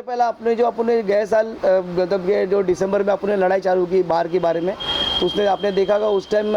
पहला अपने गए साल मतलब के जो दिसंबर में अपने लड़ाई चालू की बार के बारे में, तो उसने आपने देखा होगा उस टाइम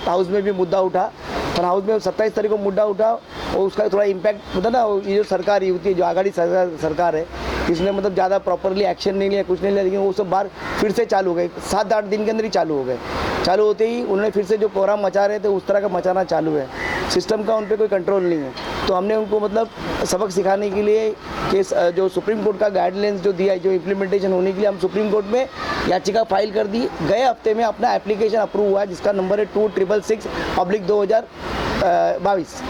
हाउस में भी मुद्दा उठा, पर हाउस में 27 तारीख को मुद्दा उठा और उसका थोड़ा इम्पैक्ट होता ना, ये जो सरकार होती है, जो आघाड़ी सरकार है, इसने मतलब ज़्यादा प्रॉपरली एक्शन नहीं लिया, कुछ नहीं लिया, लेकिन वो सब बार फिर से चालू हो गए, 7-8 दिन के अंदर ही चालू हो गए। चालू होते ही उन्होंने फिर से जो कोहराम मचा रहे थे उस तरह का मचाना चालू है। सिस्टम का उन पर कोई कंट्रोल नहीं है। तो हमने उनको मतलब सबक सिखाने के लिए कि जो सुप्रीम कोर्ट का गाइडलाइंस जो दिया है, जो इम्प्लीमेंटेशन होने के लिए हम सुप्रीम कोर्ट में याचिका फाइल कर दी। गए हफ्ते में अपना एप्लीकेशन अप्रूव हुआ है, जिसका नंबर है 2666/2022।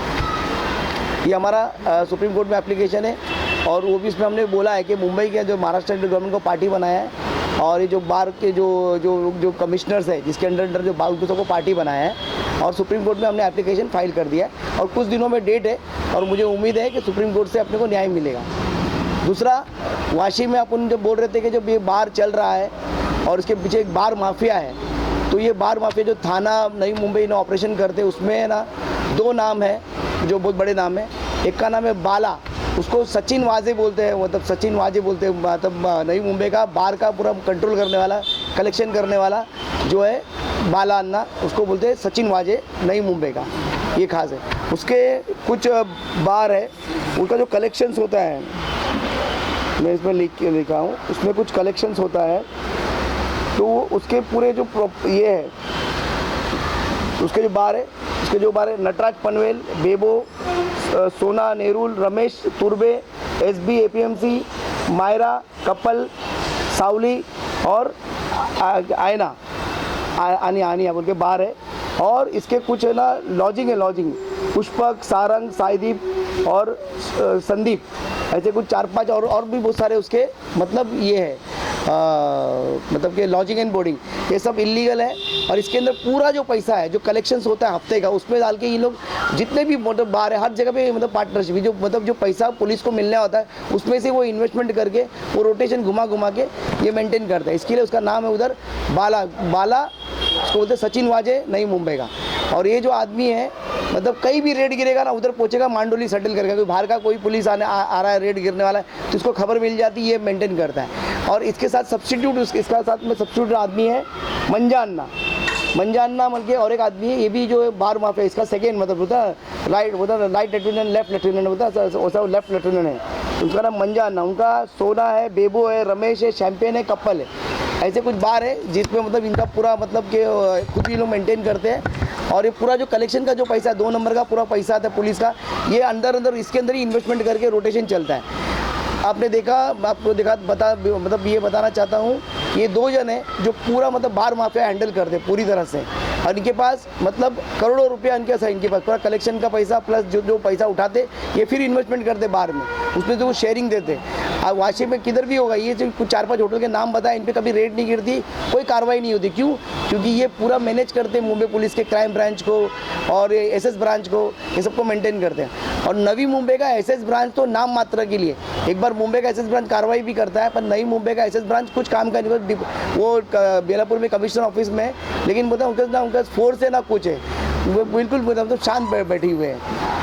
ये हमारा सुप्रीम कोर्ट में एप्लीकेशन है और वो भी इसमें हमने बोला है कि मुंबई के जो महाराष्ट्र गवर्नमेंट को पार्टी बनाया है और ये जो बार के जो कमिश्नर्स है जिसके अंडर जो बार को पार्टी बनाया है, और सुप्रीम कोर्ट में हमने एप्लीकेशन फाइल कर दिया है और कुछ दिनों में डेट है और मुझे उम्मीद है कि सुप्रीम कोर्ट से अपने को न्याय मिलेगा। दूसरा, वाशी में अपन जो बोल रहे थे कि जब ये बार चल रहा है और उसके पीछे एक बार माफिया है, तो ये बार माफिया जो थाना नई मुंबई ने ऑपरेशन करते हैं उसमें ना 2 नाम है जो बहुत बड़े नाम है। एक का नाम है बाला, उसको सचिन वाजे बोलते हैं, मतलब सचिन वाजे बोलते हैं, मतलब नई मुंबई का बार का पूरा कंट्रोल करने वाला, कलेक्शन करने वाला जो है बाला अन्ना, उसको बोलते हैं सचिन वाजे नई मुंबई का, ये खास है। उसके कुछ बार है, उनका जो कलेक्शंस होता है, मैं इसमें लिखा हूँ, उसमें कुछ कलेक्शंस होता है, तो उसके पूरे जो ये है, उसके जो बार है, नटराज पनवेल, बेबो, सोना नेरुल, रमेश तुर्बे, SB APMC, Myra, couple, Savli और आयना आनिया बोल के बार है। और इसके कुछ है ना लॉजिंग पुष्पक, सारंग, साईदीप और संदीप, ऐसे कुछ 4-5 और भी बहुत सारे उसके मतलब ये है, मतलब कि लॉजिंग एंड बोर्डिंग, ये सब इलीगल है। और इसके अंदर पूरा जो पैसा है, जो कलेक्शंस होता है हफ्ते का, उसमें डाल के ये लोग जितने भी मतलब बार है हर जगह पे मतलब पार्टनरशिप, जो मतलब जो पैसा पुलिस को मिलने होता है उसमें से वो इन्वेस्टमेंट करके वो रोटेशन घुमा के ये मेंटेन करता है। इसके लिए उसका नाम है उधर बाला, उसको बोलते सचिन वाजे नई मुंबई का। और ये जो आदमी है मतलब कहीं भी रेड गिरेगा ना उधर पहुंचेगा, मांडोली सेटल करके, कोई बाहर का कोई पुलिस आ रहा है, रेड गिरने वाला है, तो इसको खबर मिल जाती है, ये मेंटेन करता है। और इसके साथ सब्स्टिट्यूट, इसका साथ में सब्स्टिट्यूट आदमी है मंजा अन्ना मतलब के, और एक आदमी है, ये भी जो है बार माफिया, इसका सेकेंड मतलब होता है लाइट लेफ्टिनेंट, लेफ्ट लेफ्टिनेंट होता है, लेफ्ट लेफ्टिनेंट है, उसका नाम मंजा अन्ना। उनका सोना है, बेबो है, रमेश है, शैम्पेन है, कपल है, ऐसे कुछ बार है जिसमें मतलब इनका पूरा मतलब कि खुद ही लोग मेंटेन करते हैं। और ये पूरा जो कलेक्शन का जो पैसा है, 2 नंबर का पूरा पैसा आता है पुलिस का, ये अंदर इसके अंदर ही इन्वेस्टमेंट करके रोटेशन चलता है। आपने देखा, आपको मतलब ये बताना चाहता हूँ, ये 2 जन हैं जो पूरा मतलब बार माफिया हैंडल करते हैं पूरी तरह से, और इनके पास मतलब करोड़ों रुपया इनके पास पूरा कलेक्शन का पैसा प्लस जो पैसा उठाते ये फिर इन्वेस्टमेंट करते बार में, उसमें तो वो शेयरिंग देते। अब वाशी में किधर भी होगा, ये जो कुछ 4-5 होटल के नाम बताए, इन पे कभी रेड नहीं गिरती, कोई कार्रवाई नहीं होती। क्यों? क्योंकि ये पूरा मैनेज करते हैं मुंबई पुलिस के क्राइम ब्रांच को और एसएस ब्रांच को, ये सबको मेंटेन करते हैं। और नवी मुंबई का एसएस ब्रांच तो नाम मात्र के लिए, एक बार मुंबई का एसएस ब्रांच कार्रवाई भी करता है, पर नई मुंबई का एसएस ब्रांच कुछ काम का नहीं, वो बेलापुर में कमिश्नर ऑफिस में, लेकिन मतलब उनका फोर्स है ना कुछ है, वो बिल्कुल मतलब शांत बैठी हुए हैं।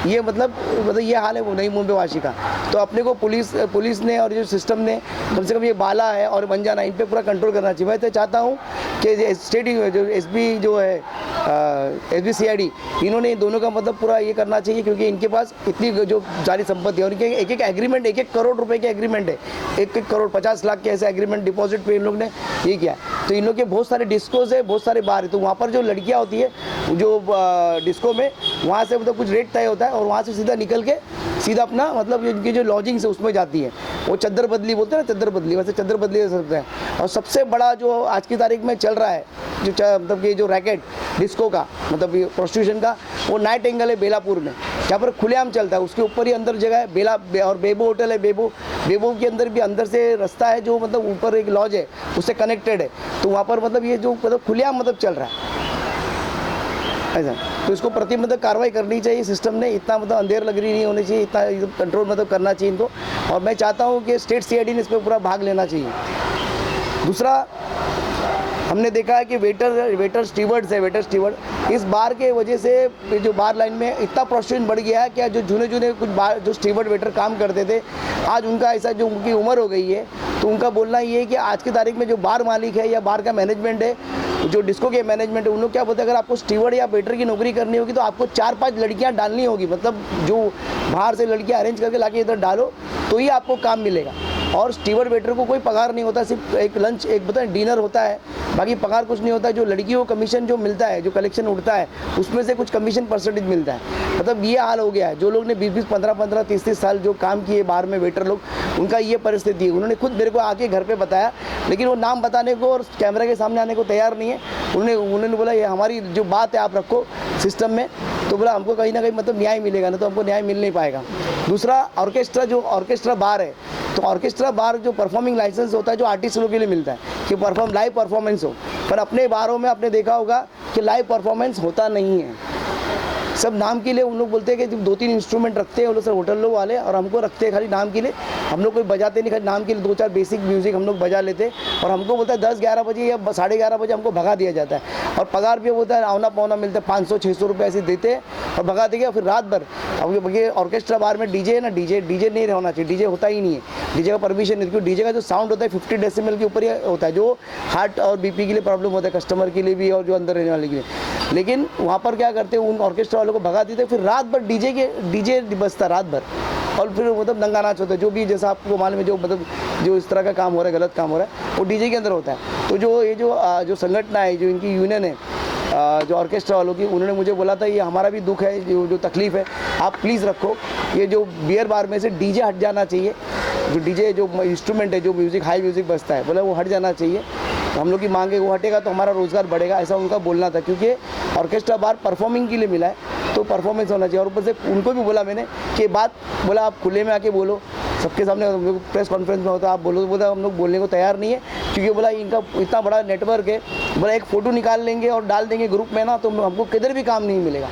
ये मतलब ये हाल है वो नई मुंबई वासी का। तो अपने को पुलिस ने और जो सिस्टम ने कम से कम ये बाला है और मंजाना, इन पे पूरा कंट्रोल करना चाहिए। मैं तो चाहता हूँ कि स्टेट जो एसबी जो है एसबी सीआईडी, इन्होंने इन दोनों का मतलब पूरा ये करना चाहिए, क्योंकि इनके पास इतनी जो जारी संपत्ति है और इनके एक एग्रीमेंट, 1 करोड़ रुपए के एग्रीमेंट है, 1 करोड़ 50 लाख के ऐसे एग्रीमेंट डिपॉजिट पे इन लोग ने ये किया। तो इन लोग के बहुत सारे डिस्कोज है, बहुत सारे बार है, तो वहाँ पर जो लड़कियाँ होती है जो डिस्को में, वहाँ से मतलब कुछ रेट तय होता है और वहाँ से सीधा निकल के सीधा अपना मतलब इनकी जो लॉजिंग से उसमें जाती है, वो चद्दर बदली बोलते हैं ना, चद्दर बदली, वैसे चद्दर बदली हो सकता है। और सबसे बड़ा जो आज की तारीख में चल रहा है जो मतलब कि जो रैकेट डिस्को का मतलब प्रोस्टिट्यूशन का, वो नाइट एंगल है बेलापुर में, जहाँ पर खुलेआम चलता है, उसके ऊपर ही अंदर जगह है और बेबो होटल है, बेबो के अंदर भी अंदर से रास्ता है जो मतलब ऊपर एक लॉज है उससे कनेक्टेड है, तो वहाँ पर मतलब ये जो मतलब खुलेआम मतलब चल रहा है ऐसा। तो इसको प्रति मतलब कार्रवाई करनी चाहिए सिस्टम ने, इतना मतलब अंधेर लग रही नहीं होनी चाहिए, इतना कंट्रोल मतलब करना चाहिए इनको। और मैं चाहता हूँ कि स्टेट सीआईडी ने इस पर पूरा भाग लेना चाहिए। दूसरा, हमने देखा है कि वेटर स्टीवर्ड इस बार के वजह से जो बार लाइन में इतना प्रोस्टिट्यूशन बढ़ गया है कि जो जूने कुछ बार जो स्टीवर्ड वेटर काम करते थे, आज उनका ऐसा जो उनकी उम्र हो गई है, तो उनका बोलना ये है कि आज की तारीख में जो बार मालिक है या बार का मैनेजमेंट है, जो डिस्को के मैनेजमेंट है, उन लोग क्या बोलते हैं, अगर आपको स्टीवर्ड या वेटर की नौकरी करनी होगी तो आपको 4-5 लड़कियां डालनी होगी, मतलब जो बाहर से लड़कियां अरेंज करके लाके इधर डालो तो ही आपको काम मिलेगा। और स्टीवर्ड वेटर को कोई पगार नहीं होता, सिर्फ एक लंच, एक बताएं डिनर होता है, बाकी पगार कुछ नहीं होता है। जो लड़कियों को कमीशन जो मिलता है, जो कलेक्शन उठता है, उसमें से कुछ कमीशन परसेंटेज मिलता है। मतलब ये हाल हो गया है। जो लोग ने 20-20, 15-15, 30-30 साल जो काम किए बाहर में वेटर लोग, उनका ये परिस्थिति है। उन्होंने खुद मेरे को आके घर पे बताया, लेकिन वो नाम बताने को और कैमरा के सामने आने को तैयार नहीं है। उन्होंने बोला ये हमारी जो बात है आप रखो सिस्टम में, तो बोला हमको कहीं ना कहीं मतलब न्याय मिलेगा, ना तो हमको न्याय मिल नहीं पाएगा। दूसरा ऑर्केस्ट्रा बार है, तो ऑर्केस्ट्रा बार जो परफॉर्मिंग लाइसेंस होता है जो आर्टिस्ट लोगों के लिए मिलता है कि लाइव परफॉर्मेंस हो, पर अपने बारों में आपने देखा होगा कि लाइव परफॉर्मेंस होता नहीं है। सब नाम के लिए उन लोग बोलते हैं कि 2-3 इंस्ट्रूमेंट रखते हैं वो लोग, सर होटल लोग वाले, और हमको रखते हैं खाली नाम के लिए। हम लोग कोई बजाते नहीं, खाली नाम के लिए 2-4 बेसिक म्यूजिक हम लोग बजा लेते हैं, और हमको बोलता है 10-11 बजे या 11:30 बजे हमको भगा दिया जाता है। और पगार भी होता है आना पौना मिलता है, 500-600 रुपये ऐसे देते हैं और भगा देंगे। फिर रात भर अब ये ऑर्केस्ट्रा बार में डीजे है ना, डीजे नहीं होना चाहिए, डीजे होता ही नहीं है, डीजे का परमिशन नहीं, क्योंकि डीजे का जो साउंड होता है 50 डेसिबल के ऊपर ही होता है, जो हार्ट और बीपी के लिए प्रॉब्लम होता है, कस्टमर के लिए भी और जो अंदर रहने वाले के लिए। लेकिन वहाँ पर क्या करते हैं, उन ऑर्केस्ट्रा वालों को भगा देते, फिर रात भर डीजे बजता रात भर, और फिर मतलब दंगा नाच होता है, जो भी जैसा आपको मालूम है, जो मतलब जो इस तरह का काम हो रहा है, गलत काम हो रहा है, वो डीजे के अंदर होता है। तो जो ये जो संगठन है, जो इनकी यूनियन है जो ऑर्केस्ट्रा वालों की, उन्होंने मुझे बोला था ये हमारा भी दुख है, जो तकलीफ़ है आप प्लीज़ रखो, ये जो बियर बार में से डीजे हट जाना चाहिए, जो डीजे जो इंस्ट्रूमेंट है, जो म्यूज़िक हाई म्यूज़िक बजता है, बोला वो हट जाना चाहिए। हम लोग की मांग है वो हटेगा तो हमारा रोज़गार बढ़ेगा, ऐसा उनका बोलना था। क्योंकि ऑर्केस्ट्रा बार परफॉर्मिंग के लिए मिला है, तो परफॉर्मेंस होना चाहिए। और ऊपर से उनको भी बोला मैंने कि बात, बोला आप खुले में आके बोलो, सबके सामने प्रेस कॉन्फ्रेंस में होता आप बोलो, बोला हम लोग बोलने को तैयार नहीं है, क्योंकि बोला इनका इतना बड़ा नेटवर्क है, बोला एक फ़ोटो निकाल लेंगे और डाल देंगे ग्रुप में ना, तो हमको किधर भी काम नहीं मिलेगा,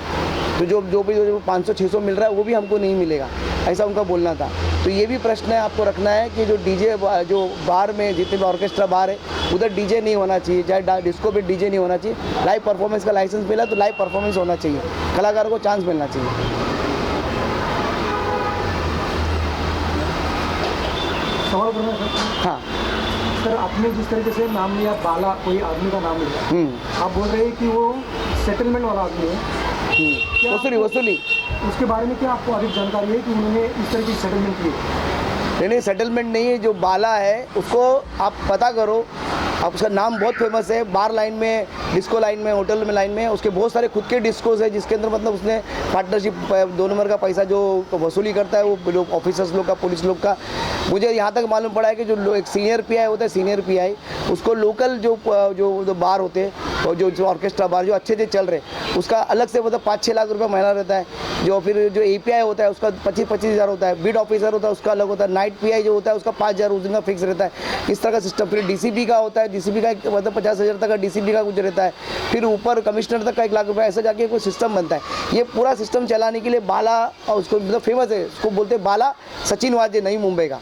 तो जो 500-600 मिल रहा है वो भी हमको नहीं मिलेगा, ऐसा उनका बोलना था। तो ये भी प्रश्न है आपको रखना है कि जो डीजे जो बार में जितने भी ऑर्केस्ट्रा बार है उधर डीजे नहीं होना चाहिए, चाहे डिस्को पे डीजे नहीं होना चाहिए। लाइव परफॉर्मेंस का लाइसेंस मिला तो लाइव परफॉर्मेंस होना चाहिए, कलाकारों को चांस मिलना चाहिए। सवाल करना सर? हाँ सर, आपने जिस तरीके से नाम लिया, बाला कोई आदमी का नाम लिया, आप बोल रहे हैं कि वो सेटलमेंट वाला आदमी है, वसूली उसके बारे में क्या आपको अधिक जानकारी है कि उन्होंने इस तरह की सेटलमेंट की? नहीं, सेटलमेंट नहीं है। जो बाला है उसको आप पता करो, अब उसका नाम बहुत फेमस है बार लाइन में, डिस्को लाइन में, होटल में लाइन में, उसके बहुत सारे खुद के डिस्कोज है, जिसके अंदर मतलब उसने पार्टनरशिप 2 नंबर का पैसा जो वसूली करता है वो लोग ऑफिसर्स लोग का, पुलिस लोग का। मुझे यहाँ तक मालूम पड़ा है कि जो एक सीनियर पीआई होता है, सीनियर पीआई, उसको लोकल जो बार होते हैं और जो ऑर्केस्ट्रा बार जो अच्छे से चल रहे, उसका अलग से मतलब 5-6 लाख रुपये महीना रहता है। जो फिर जो एपीआई होता है उसका 25-25 हज़ार होता है, बीट ऑफिसर होता है उसका अलग होता है, नाइट पीआई जो होता है उसका 5 हज़ार उस दिन का फिक्स रहता है। इस तरह का सिस्टम। फिर डीसीपी का होता है, डीसीपी का मतलब 50 हज़ार तक का डीसीपी का कुछ रहता है, फिर ऊपर कमिश्नर तक का 1 लाख रुपये, ऐसा जाके कोई सिस्टम बनता है। ये पूरा सिस्टम चलाने के लिए बाला, और उसको मतलब फेमस है, उसको बोलते हैं बाला सचिन वाजे, नई मुंबई का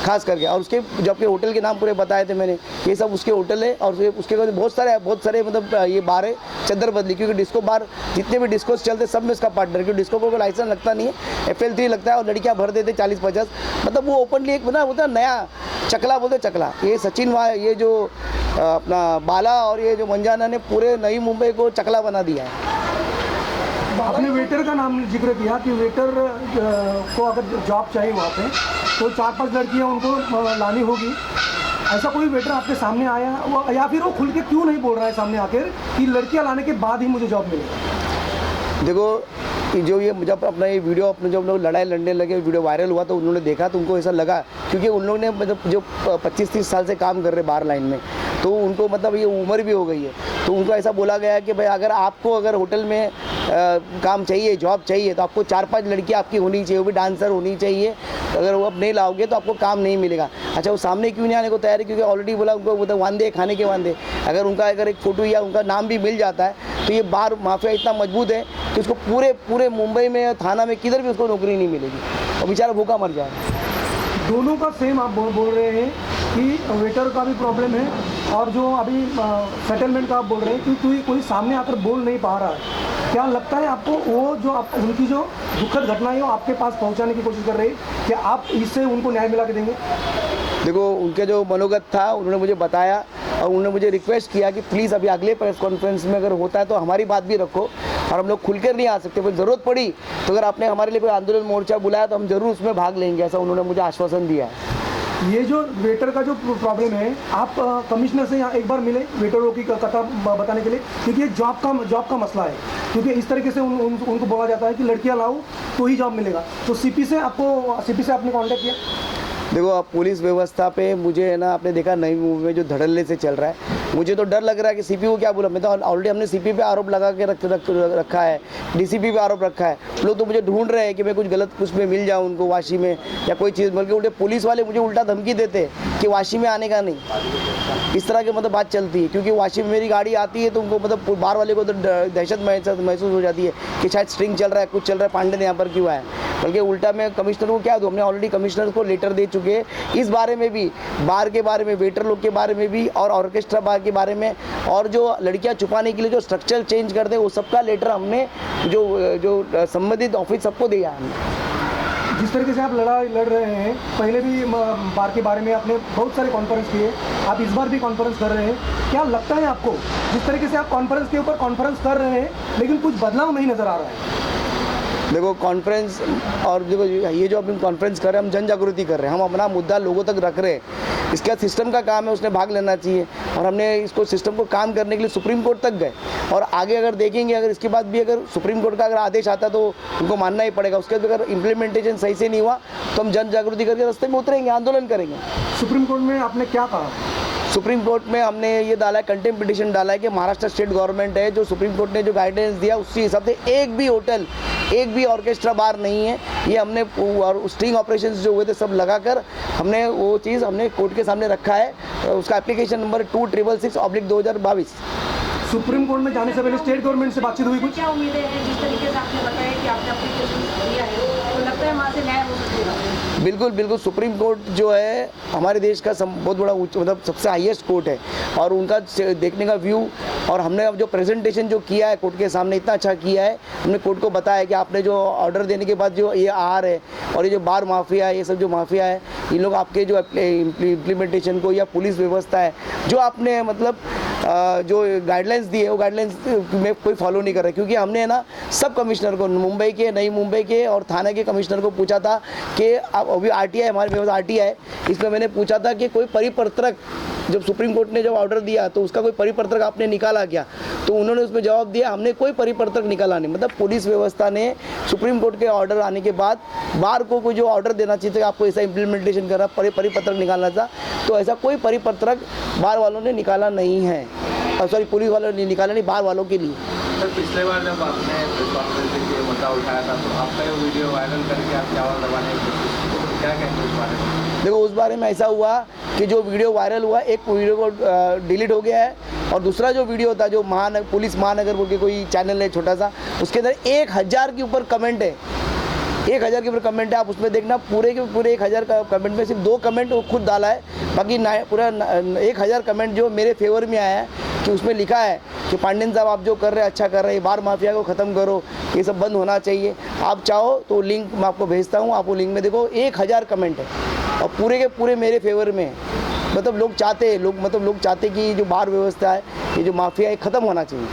खास करके। और उसके जो आपके होटल के नाम पूरे बताए थे मैंने, ये सब उसके होटल है। और उसके बाद बहुत सारे मतलब ये बार है चद्दर बदली, क्योंकि डिस्को बार जितने भी डिस्कोस चलते सब में इसका पार्टनर, क्योंकि डिस्को को कोई लाइसेंस लगता नहीं है, FL3 लगता है, और लड़कियां भर देते 40-50, मतलब वो ओपनली एक बना होता है नया चकला, बोलते चकला। ये सचिन ये जो अपना बाला और ये जो मंजाना ने पूरे नई मुंबई को चकला बना दिया है। आपने वेटर का नाम जिक्र किया कि वेटर को अगर जॉब चाहिए वहाँ पे तो 4-5 लड़कियाँ उनको लानी होगी, ऐसा कोई वेटर आपके सामने आया वो, या फिर वो खुल के क्यों नहीं बोल रहा है सामने आकर कि लड़कियाँ लाने के बाद ही मुझे जॉब मिलेगी? देखो जो ये जब अपना ये वीडियो अपने जब लोग लड़ाई लड़ने लगे, वीडियो वायरल हुआ, तो उन्होंने देखा तो उनको ऐसा लगा, क्योंकि उन लोगों ने मतलब जो 25-30 साल से काम कर रहे बार लाइन में, तो उनको मतलब ये उम्र भी हो गई है, तो उनको ऐसा बोला गया कि भाई अगर होटल में काम चाहिए, जॉब चाहिए, तो आपको 4-5 लड़कियाँ आपकी होनी चाहिए, वो भी डांसर होनी चाहिए। अगर वो अब नहीं लाओगे तो आपको काम नहीं मिलेगा। अच्छा, वो सामने क्यों नहीं आने को तैयार है? क्योंकि ऑलरेडी बोला उनको वांदे खाने के वांदे। अगर एक फ़ोटो या उनका नाम भी मिल जाता है तो ये बार माफिया इतना मजबूत है कि उसको पूरे मुंबई में, थाना में, किधर भी उसको नौकरी नहीं मिलेगी और बेचारा भूखा मर जाएगा। दोनों का सेम आप बोल रहे हैं कि वेटर का भी प्रॉब्लम है और जो अभी सेटलमेंट का आप बोल रहे हैं कि कोई सामने आकर बोल नहीं पा रहा है। क्या लगता है आपको वो जो उनकी जो दुखद घटना है वो आपके पास पहुंचाने की कोशिश कर रही है, क्या आप इससे उनको न्याय मिला के देंगे? देखो, उनके जो मनोगत था उन्होंने मुझे बताया और उन्होंने मुझे रिक्वेस्ट किया कि प्लीज़ अभी अगले प्रेस कॉन्फ्रेंस में अगर होता है तो हमारी बात भी रखो, और हम लोग खुलकर नहीं आ सकते, कोई ज़रूरत पड़ी तो अगर आपने हमारे लिए कोई आंदोलन मोर्चा बुलाया तो हम ज़रूर उसमें भाग लेंगे, ऐसा उन्होंने मुझे आश्वासन दिया है। ये जो वेटर का जो प्रॉब्लम है, आप कमिश्नर से यहाँ एक बार मिले वेटरों की कथा बताने के लिए, क्योंकि ये जॉब का मसला है, क्योंकि इस तरीके से उनको बोला जाता है कि लड़कियाँ लाओ तो ही जॉब मिलेगा। तो सीपी से आपने कांटेक्ट किया? देखो, अब पुलिस व्यवस्था पे मुझे है ना, आपने देखा नई मूवी में जो धड़ल्ले से चल रहा है, मुझे तो डर लग रहा है कि सीपी को क्या बोला। मैं तो ऑलरेडी हमने सीपी पे आरोप लगा के रखा है, डीसीपी पे आरोप रखा है। लोग तो मुझे ढूंढ रहे हैं कि मैं कुछ गलत कुछ में मिल जाऊं उनको वाशी में या कोई चीज़, बल्कि उल्टे पुलिस वाले मुझे उल्टा धमकी देते कि वाशी में आने का नहीं। इस तरह की मतलब बात चलती है, क्योंकि वाशी में मेरी गाड़ी आती है तो उनको मतलब बाहर वाले को तो दहशत महसूस हो जाती है कि शायद स्ट्रिंग चल रहा है, कुछ चल रहा है, पांडे ने यहाँ पर क्यों आया। बल्कि उल्टा मैं कमिश्नर को क्या दूँ, हमने ऑलरेडी कमिश्नर को लेटर दे चुके हैं इस बारे में भी, बार के बारे में, वेटर लोग के बारे में भी और ऑर्केस्ट्रा बार के बारे में, और जो लड़कियां छुपाने के लिए जो स्ट्रक्चर चेंज कर दे वो सबका लेटर हमने जो संबंधित ऑफिस सबको दिया है हमने। जिस तरीके से आप लड़ रहे हैं, पहले भी बार के बारे में आपने बहुत सारे कॉन्फ्रेंस किए, आप इस बार भी कॉन्फ्रेंस कर रहे हैं, क्या लगता है आपको जिस तरीके से आप कॉन्फ्रेंस के ऊपर कॉन्फ्रेंस कर रहे हैं लेकिन कुछ बदलाव नहीं नज़र आ रहा है? देखो, कॉन्फ्रेंस और देखो ये जो हम कॉन्फ्रेंस कर रहे हैं, हम जन जागृति कर रहे हैं, हम अपना मुद्दा लोगों तक रख रहे हैं। इसका सिस्टम का काम है, उसने भाग लेना चाहिए, और हमने इसको सिस्टम को काम करने के लिए सुप्रीम कोर्ट तक गए, और आगे अगर देखेंगे, अगर इसके बाद भी अगर सुप्रीम कोर्ट का अगर आदेश आता तो उनको मानना ही पड़ेगा। उसके बाद अगर इम्प्लीमेंटेशन सही से नहीं हुआ तो हम जन जागृति करके रास्ते में उतरेंगे, आंदोलन करेंगे। सुप्रीम कोर्ट में आपने क्या कहा? सुप्रीम कोर्ट में हमने ये डाला है, कंटेम्प्ट पिटीशन डाला है कि महाराष्ट्र स्टेट गवर्नमेंट है, जो सुप्रीम कोर्ट ने जो गाइडेंस दिया उसी हिसाब से एक भी होटल, एक भी ऑर्केस्ट्रा बार नहीं है। ये हमने और स्टिंग ऑपरेशंस जो हुए थे सब लगाकर हमने वो चीज़ हमने कोर्ट के सामने रखा है। उसका एप्लीकेशन नंबर 2666/2022। सुप्रीम कोर्ट में जाने से पहले स्टेट गवर्नमेंट से बातचीत हुई? कुछ क्या उम्मीदें हैं? जिस तरीके से आपने बताया कि आपने एप्लीकेशन दिया है, तो लगता है वहाँ से न्याय हो सकेगा? बिल्कुल बिल्कुल, सुप्रीम कोर्ट जो है हमारे देश का बहुत बड़ा मतलब सबसे हाईएस्ट कोर्ट है, और उनका देखने का व्यू, और हमने अब जो प्रेजेंटेशन जो किया है कोर्ट के सामने इतना अच्छा किया है। हमने कोर्ट को बताया कि आपने जो ऑर्डर देने के बाद जो ये आहार है और ये जो बार माफिया है, ये सब जो माफिया है, इन लोग आपके जो इम्प्लीमेंटेशन को या पुलिस व्यवस्था है जो आपने मतलब जो गाइडलाइंस दी है वो गाइडलाइंस में कोई फॉलो नहीं कर रहा है। क्योंकि हमने ना सब कमिश्नर को, मुंबई के, नई मुंबई के और थाने के कमिश्नर को पूछा था कि अब अभी आरटीआई, हमारे व्यवस्था आरटीआई, इसमें मैंने पूछा था कि कोई परिपत्रक, जब सुप्रीम कोर्ट ने जब ऑर्डर दिया तो उसका कोई परिपत्रक आपने निकाला क्या? तो उन्होंने उसमें जवाब दिया हमने कोई परिपत्रक निकाला नहीं। मतलब पुलिस व्यवस्था ने सुप्रीम कोर्ट के ऑर्डर आने के बाद बार को कोई जो ऑर्डर देना चाहिए था आपको ऐसा इम्प्लीमेंटेशन करना, परिपत्रक निकालना था, तो ऐसा कोई परिपत्रक बार वालों ने निकाला नहीं है, सॉरी पुलिस वालों ने निकाला नहीं, बार वालों के लिए। सर, पिछले बार जब आपने प्रेस कॉन्फ्रेंस के मुद्दा उठाया था तो आपका ये वीडियो वायरल करके आपकी आवाज़ दबाने की कोशिश की, तो क्या कहेंगे उस बारे में? देखो, उस बारे में ऐसा हुआ कि जो वीडियो वायरल हुआ, एक वीडियो को डिलीट हो गया है, और दूसरा जो वीडियो था जो पुलिस महानगर बोल के कोई चैनल है छोटा सा, उसके अंदर 1000 के ऊपर कमेंट है, 1000 के ऊपर कमेंट है। आप उसमें देखना, पूरे के पूरे 1000 का कमेंट में सिर्फ 2 कमेंट वो खुद डाला है, बाकी पूरा 1000 कमेंट जो मेरे फेवर में आया है कि उसमें लिखा है कि पांडेन साहब आप जो कर रहे हैं अच्छा कर रहे हैं, बार माफिया को ख़त्म करो, ये सब बंद होना चाहिए। आप चाहो तो लिंक मैं आपको भेजता हूँ, आप वो लिंक में देखो, 1000 कमेंट है और पूरे के पूरे मेरे फेवर में है। मतलब लोग चाहते हैं, लोग चाहते कि जो बार व्यवस्था है, ये जो माफिया है, ख़त्म होना चाहिए।